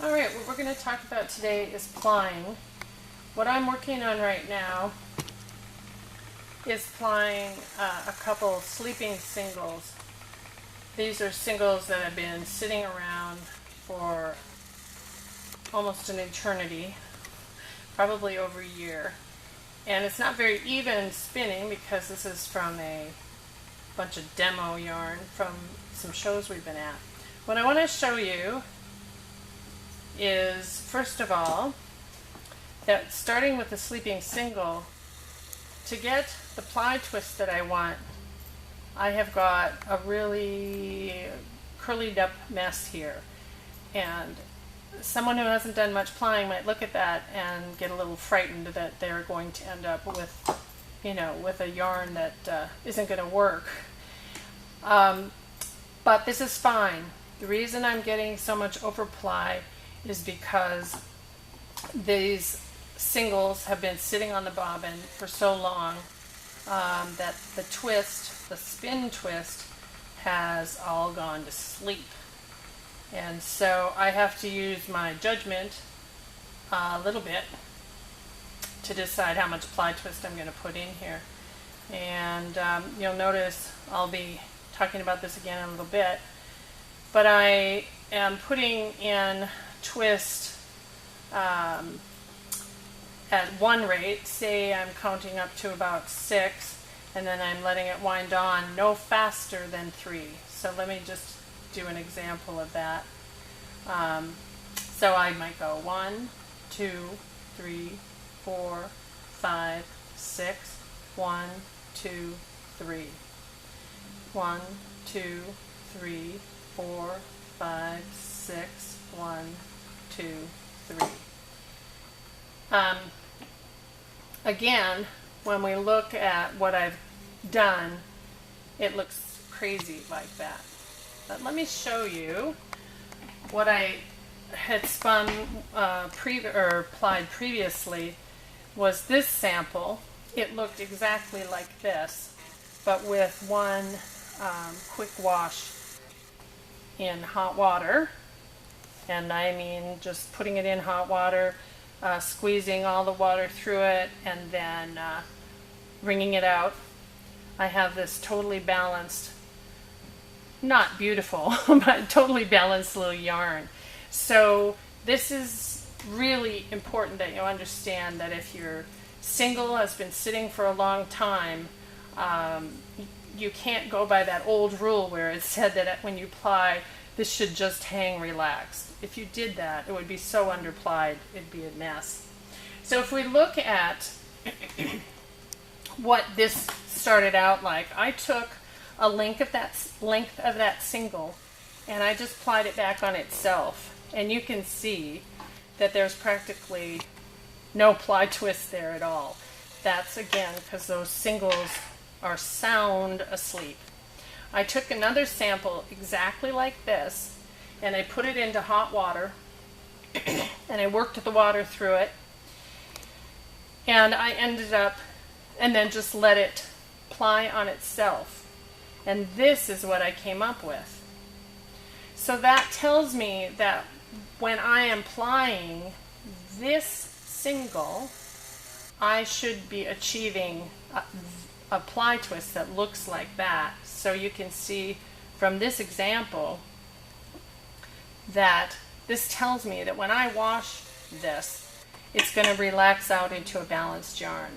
Alright, what we're going to talk about today is plying. What I'm working on right now is plying a couple sleeping singles. These are singles that have been sitting around for almost an eternity, probably over a year. And it's not very even spinning because this is from a bunch of demo yarn from some shows we've been at. What I want to show you is, first of all, that starting with the sleeping single, to get the ply twist that I want, I have got a really curlied up mess here. And someone who hasn't done much plying might look at that and get a little frightened that they're going to end up with, with a yarn that isn't going to work. But this is fine. The reason I'm getting so much overply is because these singles have been sitting on the bobbin for so long that the twist, the spin twist, has all gone to sleep. And so I have to use my judgment a little bit to decide how much ply twist I'm going to put in here. And you'll notice I'll be talking about this again in a little bit, but I am putting in twist at one rate. Say I'm counting up to about 6, and then I'm letting it wind on no faster than 3. So let me just do an example of that. So I might go 1, 2, 3, 4, 5, 6, 1, 2, 3. 1, 2, 3, 4, 5, 6, 1, 2, 3. Again, when we look at what I've done, it looks crazy like that. But let me show you what I had spun plied previously. Was this sample. It looked exactly like this, but with one quick wash in hot water. And I mean just putting it in hot water, squeezing all the water through it, and then wringing it out. I have this totally balanced, not beautiful, but totally balanced little yarn. So this is really important that you understand that if your single has been sitting for a long time, you can't go by that old rule where it said that when you ply, this should just hang relaxed. If you did that, it would be so underplied, it'd be a mess. So if we look at what this started out like, I took a length of that single and I just plied it back on itself. And you can see that there's practically no ply twist there at all. That's again because those singles are sound asleep. I took another sample exactly like this and I put it into hot water and I worked the water through it, and I ended up and then just let it ply on itself, and this is what I came up with. So that tells me that when I am plying this single, I should be achieving a ply twist that looks like that. So you can see from this example that this tells me that when I wash this, it's going to relax out into a balanced yarn.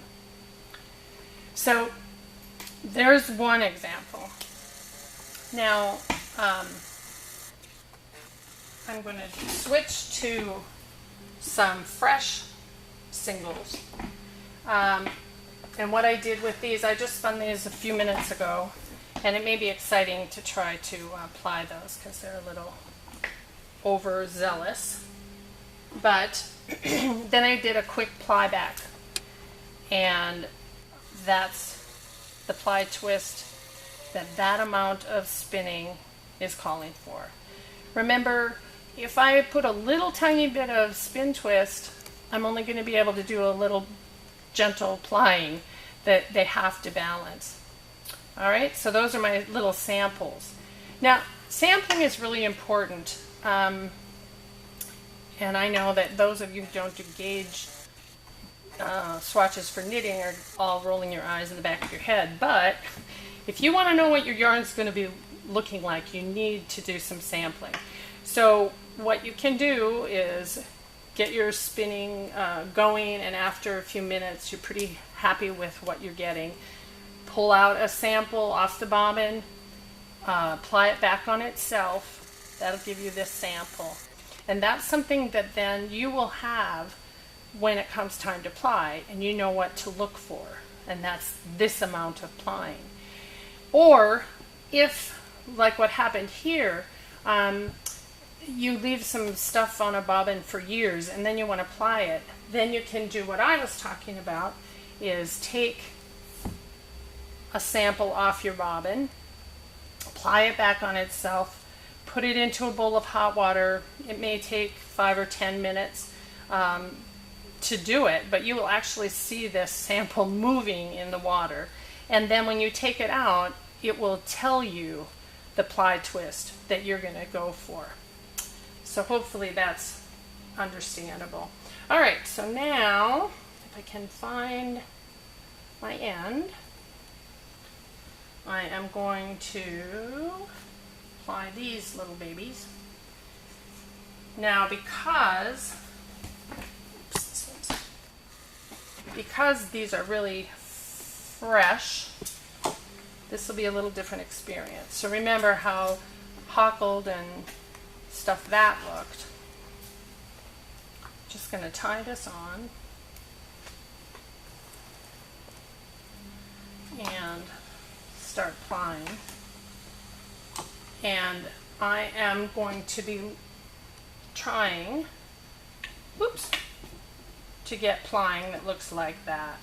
So there's one example. Now I'm going to switch to some fresh singles. And what I did with these, I just spun these a few minutes ago, and it may be exciting to try to ply those because they're a little overzealous. But then I did a quick ply back, and that's the ply twist that amount of spinning is calling for. Remember, if I put a little tiny bit of spin twist, I'm only going to be able to do a little gentle plying that they have to balance. All right, so those are my little samples. Now, sampling is really important. And I know that those of you who don't do gauge swatches for knitting are all rolling your eyes in the back of your head. But if you want to know what your yarn is going to be looking like, you need to do some sampling. So what you can do is get your spinning going, and after a few minutes you're pretty happy with what you're getting. Pull out a sample off the bobbin, apply it back on itself. That'll give you this sample. And that's something that then you will have when it comes time to ply, and you know what to look for. And that's this amount of plying. Or if, like what happened here, you leave some stuff on a bobbin for years and then you want to ply it, then you can do what I was talking about, is take a sample off your bobbin, apply it back on itself, put it into a bowl of hot water. It may take 5 or 10 minutes to do it, but you will actually see this sample moving in the water. And then when you take it out, it will tell you the ply twist that you're going to go for. So hopefully that's understandable. All right, so now if I can find my end, I am going to apply these little babies. Now because these are really fresh, this will be a little different experience. So remember how hockled and stuff that looked. Just going to tie this on and start plying. And I am going to be trying, to get plying that looks like that.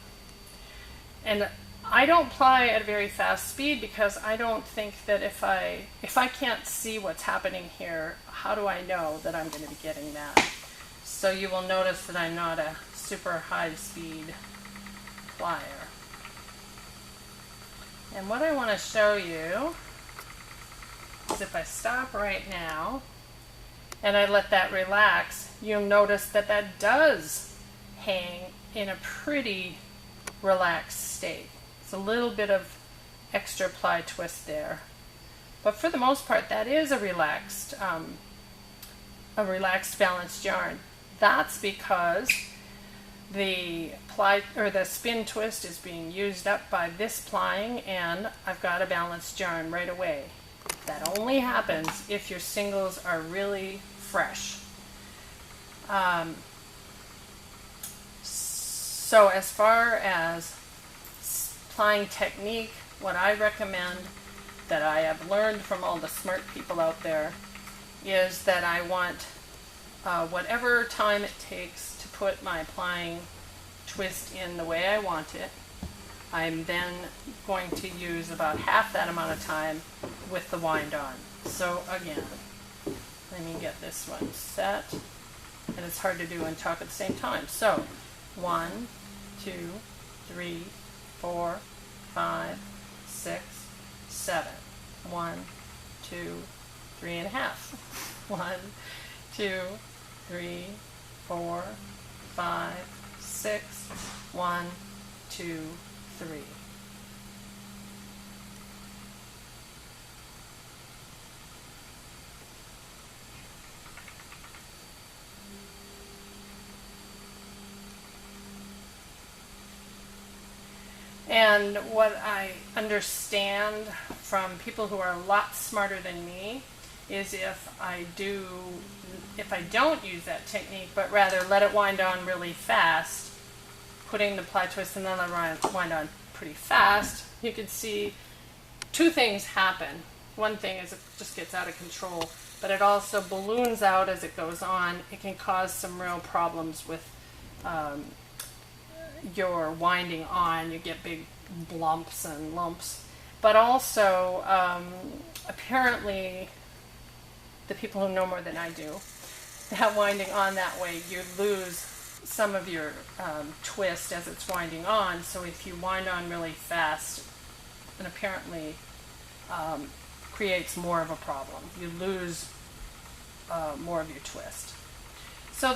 And I don't ply at a very fast speed because I don't think that if I can't see what's happening here, how do I know that I'm going to be getting that? So you will notice that I'm not a super high speed plier. And what I want to show you is if I stop right now and I let that relax, you'll notice that that does hang in a pretty relaxed state. It's a little bit of extra ply twist there, but for the most part that is a relaxed balanced yarn. That's because the ply or the spin twist is being used up by this plying, and I've got a balanced yarn right away. That only happens if your singles are really fresh. So as far as plying technique, what I recommend, that I have learned from all the smart people out there, is that I want whatever time it takes to put my plying twist in the way I want it. I'm then going to use about half that amount of time with the wind on. So again, let me get this one set, and it's hard to do and talk at the same time. So 1, 2, 3, 4, 5, 6, 7. 1, 2, 3 and a half. 1, 2, 3, 4, 5, 6. 1, 2, 3. And what I understand from people who are a lot smarter than me is if I don't use that technique, but rather let it wind on really fast, putting the ply twist and then let it wind on pretty fast, you can see two things happen. One thing is it just gets out of control, but it also balloons out as it goes on. It can cause some real problems with your winding on. You get big lumps and lumps. But also, apparently, the people who know more than I do, that winding on that way, you lose some of your twist as it's winding on. So if you wind on really fast, it apparently creates more of a problem. You lose more of your twist. So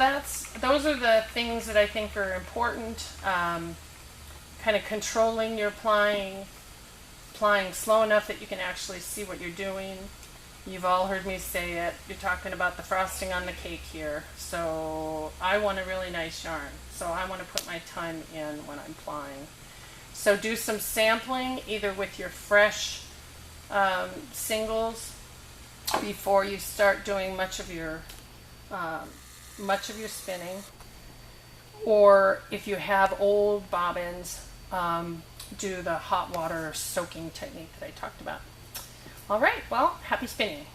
those are the things that I think are important. Kind of controlling your plying slow enough that you can actually see what you're doing. You've all heard me say it. You're talking about the frosting on the cake here. So I want a really nice yarn. So I want to put my time in when I'm plying. So do some sampling either with your fresh singles before you start doing much of your spinning, or if you have old bobbins, do the hot water soaking technique that I talked about. All right, well, happy spinning.